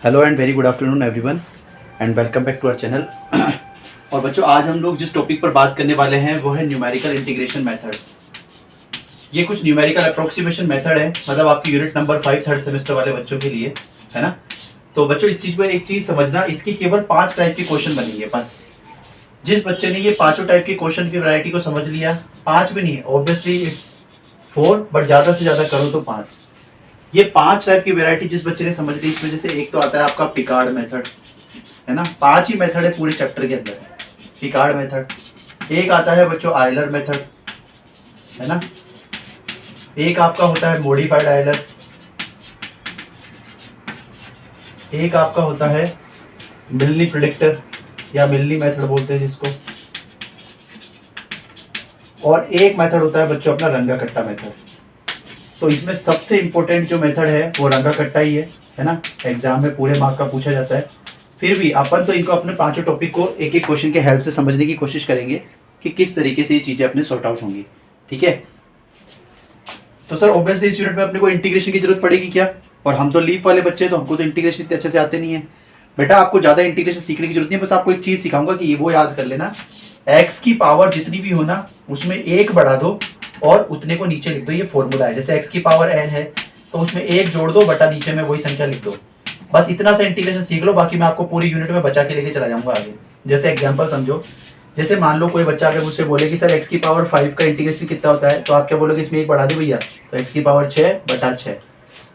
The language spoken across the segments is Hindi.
Hello and very good afternoon everyone and welcome back to our channel. और बच्चों, आज हम लोग जिस टॉपिक पर बात करने वाले हैं वो है न्यूमेरिकल इंटीग्रेशन मेथड्स। ये कुछ न्यूमेरिकल अप्रोक्सीमेशन मेथड है, मतलब आपकी यूनिट नंबर 5 थर्ड सेमेस्टर वाले बच्चों के लिए, है ना। तो बच्चों, इस चीज़ में एक चीज़ समझना, इसके केवल 5 टाइप के क्वेश्चन बनेंगे बस। जिस बच्चे ने ये पाँचों टाइप के क्वेश्चन की वैरायटी को समझ लिया, 5 भी नहीं, ऑब्वियसली इट्स 4, बट ज़्यादा से ज़्यादा करो तो 5। ये 5 टाइप की वैरायटी जिस बच्चे ने समझ ली, इस वजह से एक तो आता है आपका पिकार्ड मेथड, है ना। 5 ही मेथड है पूरे चैप्टर के अंदर। पिकार्ड मेथड, एक आता है बच्चों आयलर मेथड, है ना। एक आपका होता है मॉडिफाइड आयलर, एक आपका होता है मिलनी प्रिडिक्टर या मिलनी मेथड बोलते हैं जिसको, और एक मेथड होता है बच्चों अपना रंगा कट्टा मेथड। तो इसमें सबसे इंपॉर्टेंट जो मेथड है वो रंगा कट्टा ही है ना। एग्जाम में पूरे मार्क का पूछा जाता है। फिर भी अपन तो इनको अपने पांचों टॉपिक को एक एक क्वेश्चन के हेल्प से समझने की कोशिश करेंगे कि किस तरीके से ये चीजें अपने सॉर्ट आउट होंगी, ठीक है। तो सर ऑब्वियसली इस यूनिट में अपने को इंटीग्रेशन की जरूरत पड़ेगी क्या, और हम तो लीप वाले बच्चे हैं तो हमको तो इंटीग्रेशन इतने अच्छे से आते नहीं है। बेटा आपको ज्यादा इंटीग्रेशन सीखने की जरूरत नहीं है, बस आपको एक चीज सिखाऊंगा कि वो याद कर लेना, एक्स की पावर जितनी भी हो ना उसमें 1 बढ़ा दो और उतने को नीचे लिख दो। ये फॉर्मूला है, जैसे x की पावर n है तो उसमें 1 जोड़ दो बटा नीचे में वही संख्या लिख दो। बस इतना सा इंटीग्रेशन सीख लो, बाकी मैं आपको पूरी यूनिट में बचा के लेके चला जाऊंगा आगे। जैसे एग्जांपल समझो, जैसे मान लो कोई बच्चा अगर मुझसे बोले कि सर x की पावर 5 का इंटीग्रेशन कितना होता है, तो आप क्या बोलोगे, इसमें 1 बढ़ा दे भैया, तो x की पावर 6 बटा 6।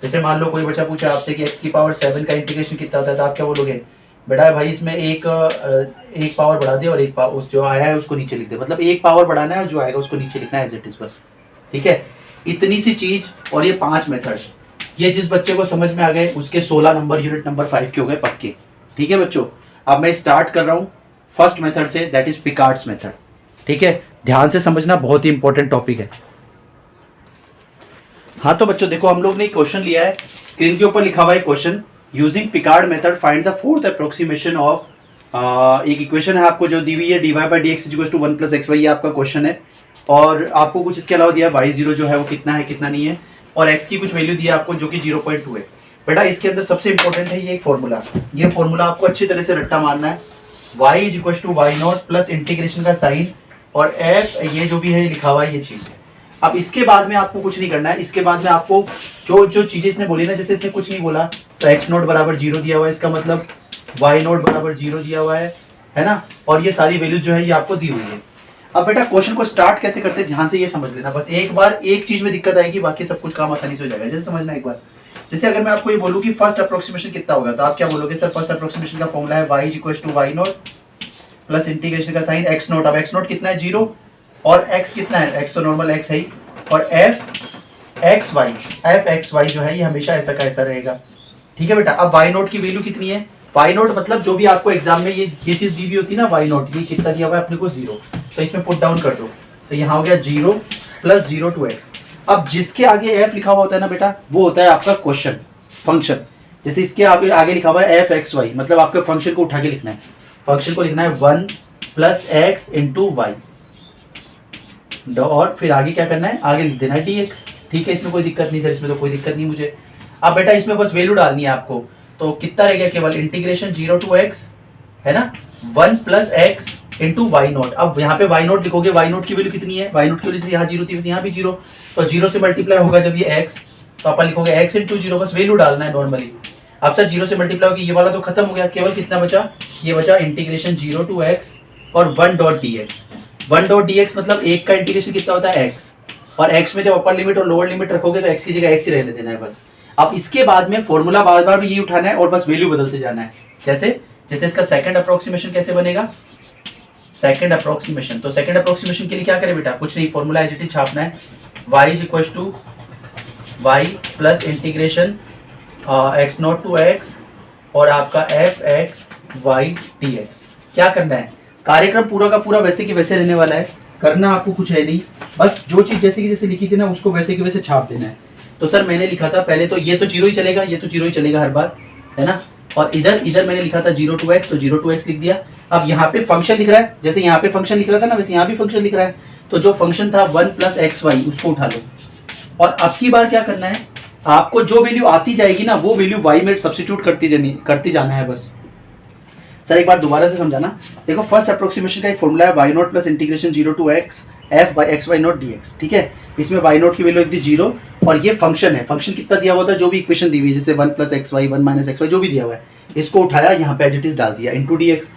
जैसे मान लो कोई बच्चा पूछे आपसे कि x की पावर 7 का इंटीग्रेशन कितना होता है, तो आप क्या बोलोगे, बेटा भाई इसमें एक पावर बढ़ा दे और एक पावर उस जो आया है उसको नीचे लिख दे। मतलब 1 पावर बढ़ाना है और जो आएगा उसको नीचे लिखना है, एज इट इज, बस, ठीक है। इतनी सी चीज और ये 5 मेथड, ये जिस बच्चे को समझ में आ गए उसके 16 नंबर यूनिट नंबर 5 के हो गए पक्के, ठीक है बच्चों। अब मैं स्टार्ट कर रहा हूँ फर्स्ट मेथड से, दैट इज पिकार्ड्स मेथड, ठीक है। ध्यान से समझना, बहुत ही इंपॉर्टेंट टॉपिक है। हाँ तो बच्चों देखो, हम लोग ने क्वेश्चन लिया है, स्क्रीन के ऊपर लिखा हुआ है question, using Picard method find the fourth approximation of, एक इक्वेशन है आपको जो दी हुई है, dy by d x equal to 1 plus x y, ये आपका क्वेश्चन है। और आपको कुछ इसके अलावा दिया y0 जो है वो कितना है कितना नहीं है, और x की कुछ वैल्यू दी है आपको जो कि 0.2 है। बेटा इसके अंदर सबसे इंपॉर्टेंट है ये एक फॉर्मूला, ये फॉर्मूला आपको अच्छी तरह से रट्टा मारना है। y is equal to y not plus integration का साइन और f, ये जो भी है लिखा हुआ है ये चीज़ है। अब इसके बाद में आपको कुछ नहीं करना है, इसके बाद में आपको जो जो चीजें इसने बोली ना, जैसे इसने कुछ नहीं बोला तो x नोट बराबर 0 दिया हुआ है, इसका मतलब y नोट बराबर 0 दिया हुआ है ना, और ये सारी वैल्यूज जो है ये आपको दी हुई है। अब बेटा क्वेश्चन को स्टार्ट कैसे करते हैं ध्यान से ये समझ लेना, बस एक बार एक चीज में दिक्कत आएगी, बाकी सब कुछ काम आसानी से हो जाएगा। जैसे समझना एक बार, जैसे अगर मैं आपको ये बोलूँ कि फर्स्ट अप्रोक्सीमेशन कितना होगा, तो आप क्या बोलोगे, सर फर्स्ट अप्रोक्सीमेशन का फॉर्मूला है y is equal to y not plus integration का साइन x नोट। अब x नोट कितना है 0 और x कितना है, x तो नॉर्मल x है ही, और f एक्स वाई जो है ये हमेशा ऐसा का ऐसा रहेगा, ठीक है बेटा। अब y नोट की वैल्यू कितनी है, y नोट मतलब जो भी आपको एग्जाम में ये चीज दी हुई होती है ना, y नोट, ये कितना दिया हुआ है अपने को 0, तो इसमें पुट डाउन कर दो, तो यहाँ हो गया 0 प्लस 0 टू x। अब जिसके आगे f लिखा हुआ होता है ना बेटा, वो होता है आपका क्वेश्चन फंक्शन। जैसे इसके आगे लिखा हुआ है एफ एक्स वाई, मतलब आपके फंक्शन को उठा के लिखना है, फंक्शन को लिखना है 1 प्लस एक्स इंटू वाई, और फिर आगे क्या करना है, आगे लिख देना है dx, ठीक है। इसमें कोई दिक्कत नहीं सर, इसमें तो कोई दिक्कत नहीं मुझे। अब बेटा इसमें बस वैल्यू डालनी है आपको, तो कितना रह गया, केवल इंटीग्रेशन 0 टू x, है ना, 1 plus x into y not. अब यहाँ पे वाई नोट लिखोगे, वाई नोट की वैल्यू कितनी है, वाई नोट की वैल्यू यहाँ 0 थी, वैसे यहाँ भी 0, तो 0 से मल्टीप्लाई होगा जब ये x, तो अपन लिखोगे x इंटू 0, बस वैल्यू डालना है नॉर्मली। अब सर 0 से मल्टीप्लाई होगी, ये वाला तो खत्म हो गया, केवल कितना बचा, ये बचा इंटीग्रेशन 0 टू x और 1 डॉट dx। 1 डॉट dx मतलब 1 का इंटीग्रेशन कितना होता है x, और x में जब अपर लिमिट और लोअर लिमिट रखोगे तो x की जगह x ही रहने देना है बस। अब इसके बाद में फॉर्मूला बार बार भी ये उठाना है और बस वैल्यू बदलते जाना है। जैसे इसका सेकंड अप्रोक्सीमेशन कैसे बनेगा, सेकंड अप्रोक्सीमेशन, तो सेकंड अप्रोक्सीमेशन के लिए क्या करें बेटा, कुछ नहीं, फॉर्मूला एज इट इज छापना है, y is equal to y plus integration x not to x और आपका f एक्स वाई dx। क्या करना है, कार्यक्रम पूरा का पूरा वैसे की वैसे रहने वाला है, करना आपको कुछ है नहीं, बस जो चीज जैसे की जैसे लिखी थी ना उसको वैसे की वैसे छाप देना है। तो सर मैंने लिखा था पहले, तो ये तो 0 ही चलेगा, ये तो 0 ही चलेगा हर बार, है ना, और इधर मैंने लिखा था 0 टू x, तो 0 टू x लिख दिया। अब यहाँ पे फंक्शन लिख रहा है, जैसे यहाँ पे फंक्शन लिख रहा था ना वैसे यहाँ भी फंक्शन लिख रहा है, तो जो फंक्शन था 1 प्लस एक्स वाई उसको उठा लो। और अब की बार क्या करना है, आपको जो वैल्यू आती जाएगी ना वो वैल्यू y में सब्स्टिट्यूट करती जाना है बस। सर एक बार दोबारा से समझाना। देखो फर्स्ट अप्रोक्सीमेशन का एक फॉर्मूला है y not plus integration 0 to x f by x y not d x, ठीक है। इसमें y नॉट की वैल्यू लिख दी 0 और ये फंक्शन है, फंक्शन कितना दिया हुआ था जो भी इक्वेशन दी हुई है जैसे 1 plus x y 1 minus x y जो भी दिया हुआ है, इसको उठाया यहाँ पे एज इट इज डाल दिया इंटू डी एक्स।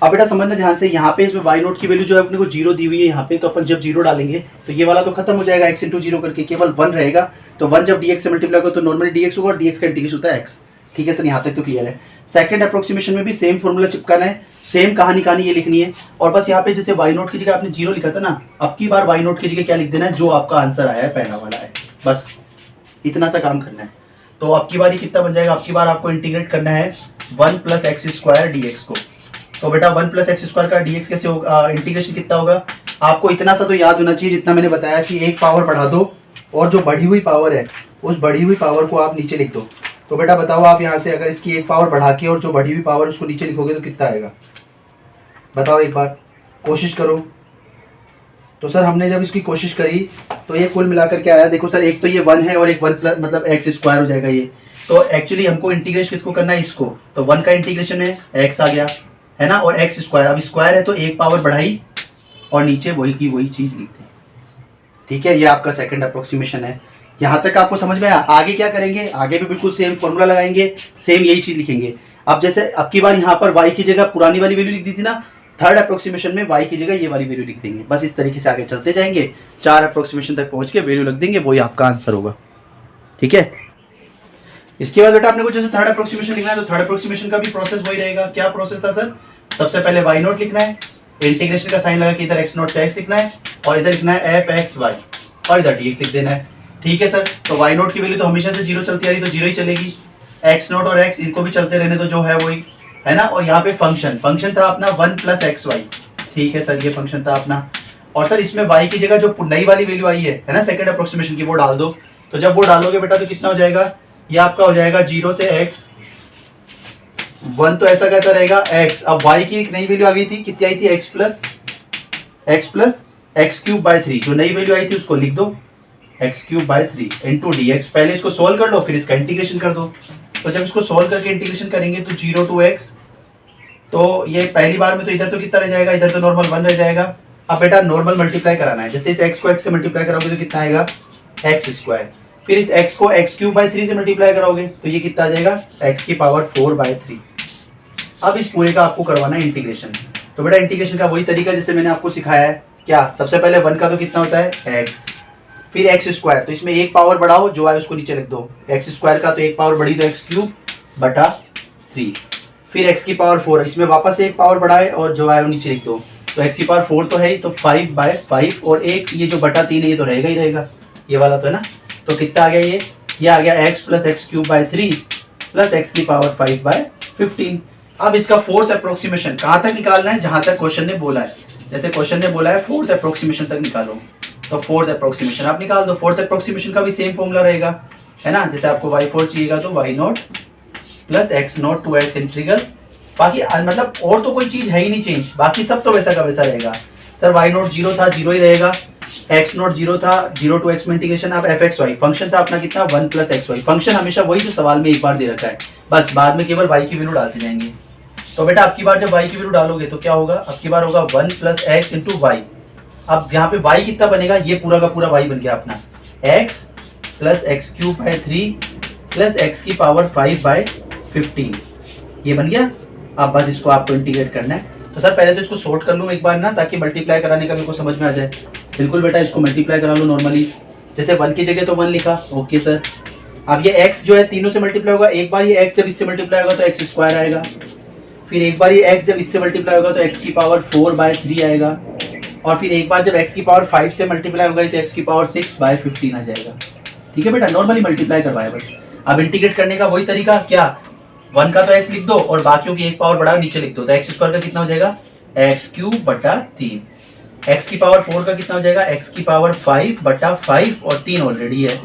अब बेटा समझना ध्यान से, यहाँ पे इसमें y नॉट की वैल्यू जो है अपने को 0 दी हुई है यहाँ पे, तो अपन जब 0 डालेंगे तो ये वाला तो खत्म हो जाएगा x इंटू 0 करके, केवल 1 रहेगा। तो 1 जब dx से मल्टीप्लाई होगा तो नॉर्मली dx होगा और dx का इंटीग्रेशन होता है x, ठीक है सर, यहाँ तक तो क्लियर है। सेकंड अप्रोक्सीमेशन में भी सेम फॉर्मूला चिपकाना है, सेम कहानी ये लिखनी है। और बस यहाँ पे जैसे y नॉट की जगह आपने 0 लिखा था ना, अब की बार y नॉट की जगह क्या लिख देना है, जो आपका आंसर आया है पहला वाला है, बस इतना सा काम करना है। तो अब की बार ये कितना बन जाएगा, अब की बार आपको इंटीग्रेट करना है 1 plus x square D x को। तो बेटा 1 प्लस एक्स स्क्वायर का डी एक्स कैसे होगा, इंटीग्रेशन कितना होगा, आपको इतना सा तो याद होना चाहिए जितना मैंने बताया कि एक पावर बढ़ा दो और जो बढ़ी हुई पावर है उस बढ़ी हुई पावर को आप नीचे लिख दो। तो बेटा बताओ आप यहाँ से अगर इसकी एक पावर बढ़ा के और जो बढ़ी हुई पावर उसको नीचे लिखोगे तो कितना आएगा, बताओ एक बार कोशिश करो। तो सर हमने जब इसकी कोशिश करी तो ये कुल मिलाकर के आया, देखो सर एक तो ये 1 है और एक 1 प्लस मतलब एक्स स्क्वायर हो जाएगा ये। तो एक्चुअली हमको इंटीग्रेशन किसको करना है, इसको। तो 1 का इंटीग्रेशन है एक्स आ गया है ना, और एक्स स्क्वायर, अब स्क्वायर है तो एक पावर बढ़ाई और नीचे वही की वही चीज़ लिखते हैं, ठीक है। ये आपका सेकंड अप्रोक्सीमेशन है। यहाँ तक आपको समझ में आया। आगे क्या करेंगे, आगे भी बिल्कुल सेम फॉर्मूला लगाएंगे, सेम यही चीज़ लिखेंगे। अब जैसे अब की बार यहाँ पर y की जगह पुरानी वाली वैल्यू लिख दी थी ना, थर्ड अप्रोक्सीमेशन में y की जगह ये वाली वैल्यू लिख देंगे। बस इस तरीके से आगे चलते जाएंगे, 4 अप्रोक्सीमेशन तक पहुँच के वैल्यू लिख देंगे, वही आपका आंसर होगा, ठीक है। इसके बाद बेटा आपने को जैसे थर्ड अप्रोक्सीमेशन लिखना है तो थर्ड अप्रोक्सीमेशन का भी प्रोसेस वही रहेगा। क्या प्रोसेस था सर, सबसे पहले y नोट लिखना है, इंटीग्रेशन का साइन लगा के इधर x नोट से x लिखना है और इधर लिखना है एफ एक्स वाई और इधर dx लिख देना है, ठीक है सर। तो y नोट की वैल्यू तो हमेशा से 0 चलती आ रही तो 0 ही चलेगी, x नोट और x इनको भी चलते रहने तो जो है वही है ना। और यहाँ पे फंक्शन था अपना 1 प्लस एक्स वाई, ठीक है सर, ये फंक्शन था अपना। और सर इसमें y की जगह जो नई वाली वैल्यू आई है ना सेकंड अप्रोक्सीमेशन की, वो डाल दो। तो जब वो डालोगे बेटा तो कितना हो जाएगा, ये आपका हो जाएगा 0 से x 1, तो ऐसा कैसा रहेगा x। अब y की एक नई वैल्यू आ गई थी, कितनी आई थी, x plus x cube by 3, जो नई वैल्यू आई थी उसको लिख दो x cube by 3 into D x. पहले इसको सोल्व कर लो फिर इसका इंटीग्रेशन कर दो। तो जब इसको सोल्व करके इंटीग्रेशन करेंगे तो 0 टू x, तो ये पहली बार में तो इधर तो कितना रह जाएगा, इधर तो नॉर्मल 1 रह जाएगा। अब बेटा नॉर्मल मल्टीप्लाई कराना है, जैसे इस x को x से मल्टीप्लाई कराओगे तो कितना आएगा एक्स स्क्वायर, फिर इस x को एक्स क्यूब बाय 3 से मल्टीप्लाई कराओगे तो ये कितना आ जाएगा x की पावर 4 बाय 3। अब इस पूरे का आपको करवाना है इंटीग्रेशन। तो बेटा इंटीग्रेशन का वही तरीका जैसे मैंने आपको सिखाया है। क्या, सबसे पहले 1 का तो कितना होता है x, फिर एक्स स्क्वायर, तो इसमें एक पावर बढ़ाओ जो है उसको नीचे लिख दो, एक्स स्क्वायर का तो एक पावर बढ़ी तो एक्स क्यूब बटा 3, फिर x की पावर 4, इसमें वापस एक पावर बढ़ाए और जो है वो नीचे लिख दो। तो x की पावर 4 तो है ही, तो 5 बाय 5 और एक ये जो बटा 3 है ये तो रहेगा ही रहेगा, ये वाला तो है ना। तो कितना आ गया ये आ गया x plus x cube by 3 plus x की पावर 5 बाय 15। अब इसका फोर्थ अप्रोक्सीमेशन कहाँ तक निकालना है, जहाँ तक क्वेश्चन ने बोला है। जैसे क्वेश्चन ने बोला है फोर्थ अप्रोक्सीमेशन तक निकालो, तो फोर्थ अप्रोक्सीमेशन आप निकाल दो। फोर्थ अप्रोक्सीमेशन का भी सेम फॉर्मूला रहेगा है ना, जैसे आपको y4 चाहिएगा तो y not plus x not to x integral, बाकी मतलब और तो कोई चीज़ है ही नहीं चेंज, बाकी सब तो वैसा का वैसा रहेगा। सर y नॉट 0 था 0 ही रहेगा, x नॉट 0 था 0 टू x में इंटीग्रेशन, अब एफ एक्स वाई फंक्शन था अपना कितना 1 प्लस एक्स वाई, फंक्शन हमेशा वही जो सवाल में एक बार दे रखा है, बस बाद में केवल y की वैल्यू डालते जाएंगे। तो बेटा अब की बार जब y की वैल्यू डालोगे तो क्या होगा, अब की बार होगा 1 प्लस एक्स इंटू वाई। अब यहाँ पे y कितना बनेगा, ये पूरा का पूरा y बन गया अपना x plus x cube by 3 plus x की पावर 5 बाय 15, ये बन गया। अब बस इसको आपको इंटीग्रेट करना है। तो सर पहले तो इसको सॉर्ट कर लूँ एक बार ना, ताकि मल्टीप्लाई कराने का मेरे को समझ में आ जाए। बिल्कुल बेटा इसको मल्टीप्लाई करा लो नॉर्मली, जैसे 1 की जगह तो 1 लिखा, ओके सर। अब ये x जो है तीनों से मल्टीप्लाई होगा, एक बार ये x जब इससे मल्टीप्लाई होगा तो एक्स स्क्वायर आएगा, फिर एक बार ये x जब इससे मल्टीप्लाई होगा तो एक्स की पावर 4 बाय 3 आएगा, और फिर एक बार जब x की पावर 5 से मल्टीप्लाई होगा तो x की पावर 6 बाय 15 आ जाएगा। ठीक है बेटा, नॉर्मली मल्टीप्लाई करवाया बस। अब इंटीग्रेट करने का वही तरीका, क्या 1 का तो x लिख दो और बाकियों की एक पावर बढ़ाओ नीचे लिख दो, तो एक्स स्क्वायर का कितना हो जाएगा एक्स क्यूब बटा 3, एक्स की पावर 4 का कितना हो जाएगा एक्स की पावर 5 बटा 5 और 3 ऑलरेडी है,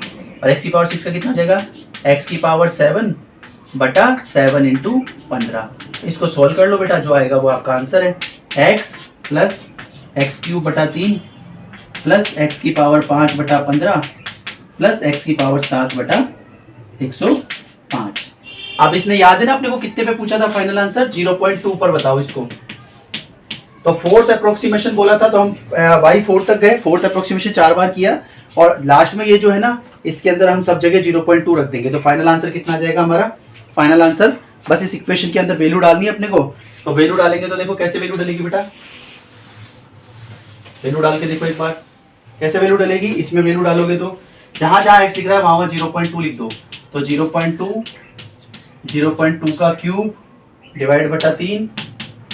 और एक्स की पावर 6 का कितना हो जाएगा एक्स की पावर 7 बटा 7 इंटू 15। इसको सोल्व कर लो बेटा, जो आएगा वो आपका आंसर है x प्लस एक्स क्यूब बटा 3 प्लस एक्स की पावर 5 बटा 15 प्लस एक्स की पावर 7 बटा 105। अब इसने याद है ना अपने को कितने पे पूछा था फाइनल आंसर, 0.2 पर बताओ इसको। तो फोर्थ अप्रोक्सीमेशन बोला था, तो हम वाई फोर्थ तक गए, फोर्थ अप्रोक्सीमेशन 4 बार किया और लास्ट में ये जो है ना इसके अंदर हम सब जगह 0.2 रख देंगे। तो फाइनल आंसर कितना आ जाएगा हमारा, फाइनल आंसर बस इस इक्वेशन के अंदर वैल्यू डालनी है अपने को। तो वैल्यू डालेंगे तो देखो कैसे वैल्यू डलेगी बेटा, वैल्यू डाल के देखो एक बार कैसे वैल्यू डलेगी। इसमें वैल्यू डालोगे तो जहां जहां x लिख रहा है वहां 0.2 लिख दो। तो 0.2 का क्यूब डिवाइड बटा 3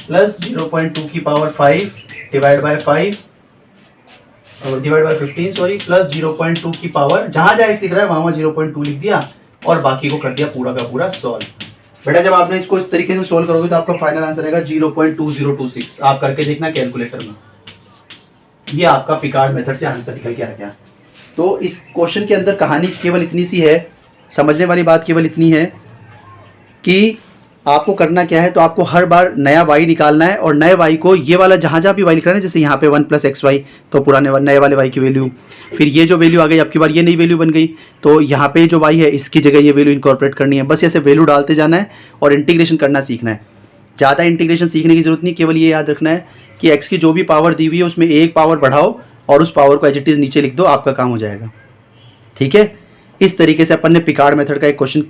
प्लस 0.2 की power 5 divide by 5 divide by 15 sorry, plus 0.2 की पावर जहां जहां x लिख रहा है वहां 0.2 लिख दिया और बाकी को कर दिया पूरा का पूरा सॉल्व। बेटा जब आपने इसको इस तरीके से सोल्व करोगे तो आपका फाइनल आंसर आएगा 0.2026। आप करके देखना कैलकुलेटर में, ये आपका पिकार्ड मेथड से आंसर निकल के आ गया। तो इस क्वेश्चन के अंदर कहानी केवल इतनी सी है, समझने वाली बात केवल इतनी है कि आपको करना क्या है, तो आपको हर बार नया y निकालना है और नए y को ये वाला जहाँ जहाँ भी y लिख रहा है, जैसे यहाँ पे 1 + xy, तो पुराने नए वाले y की वैल्यू, फिर ये जो वैल्यू आ गई आपकी बार ये नई वैल्यू बन गई, तो यहाँ पे जो y है इसकी जगह ये वैल्यू इनकॉर्पोरेट करनी है। बस ऐसे वैल्यू डालते जाना है और इंटीग्रेशन करना सीखना है। ज़्यादा इंटीग्रेशन सीखने की जरूरत नहीं, केवल ये याद रखना है कि x की जो भी पावर दी हुई है उसमें एक पावर बढ़ाओ और उस पावर को एज इट इज़ नीचे लिख दो, आपका काम हो जाएगा। ठीक है, इस तरीके से अपन ने पिकार्ड मेथड का एक क्वेश्चन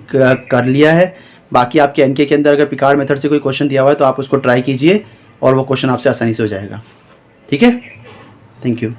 कर लिया है। बाकी आपके एनके के अंदर अगर पिकार्ड मेथड से कोई क्वेश्चन दिया हुआ है तो आप उसको ट्राई कीजिए और वो क्वेश्चन आपसे आसानी से हो जाएगा। ठीक है, थैंक यू।